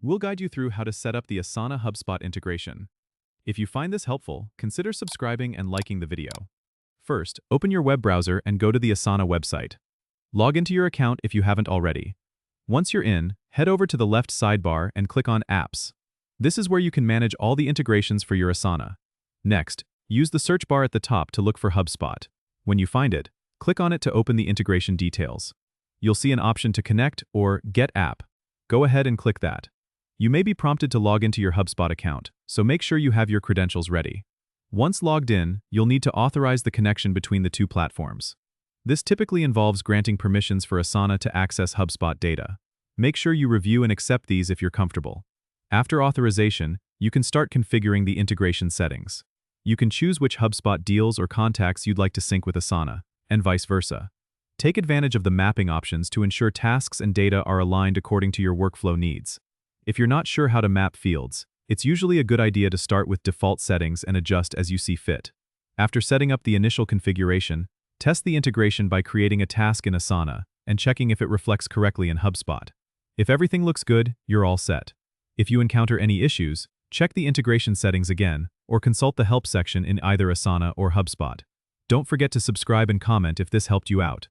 We'll guide you through how to set up the Asana HubSpot integration. If you find this helpful, consider subscribing and liking the video. First, open your web browser and go to the Asana website. Log into your account if you haven't already. Once you're in, head over to the left sidebar and click on Apps. This is where you can manage all the integrations for your Asana. Next, use the search bar at the top to look for HubSpot. When you find it, click on it to open the integration details. You'll see an option to connect or get app. Go ahead and click that. You may be prompted to log into your HubSpot account, so make sure you have your credentials ready. Once logged in, you'll need to authorize the connection between the two platforms. This typically involves granting permissions for Asana to access HubSpot data. Make sure you review and accept these if you're comfortable. After authorization, you can start configuring the integration settings. You can choose which HubSpot deals or contacts you'd like to sync with Asana, and vice versa. Take advantage of the mapping options to ensure tasks and data are aligned according to your workflow needs. If you're not sure how to map fields, it's usually a good idea to start with default settings and adjust as you see fit. After setting up the initial configuration, test the integration by creating a task in Asana and checking if it reflects correctly in HubSpot. If everything looks good, you're all set. If you encounter any issues, check the integration settings again or consult the help section in either Asana or HubSpot. Don't forget to subscribe and comment if this helped you out.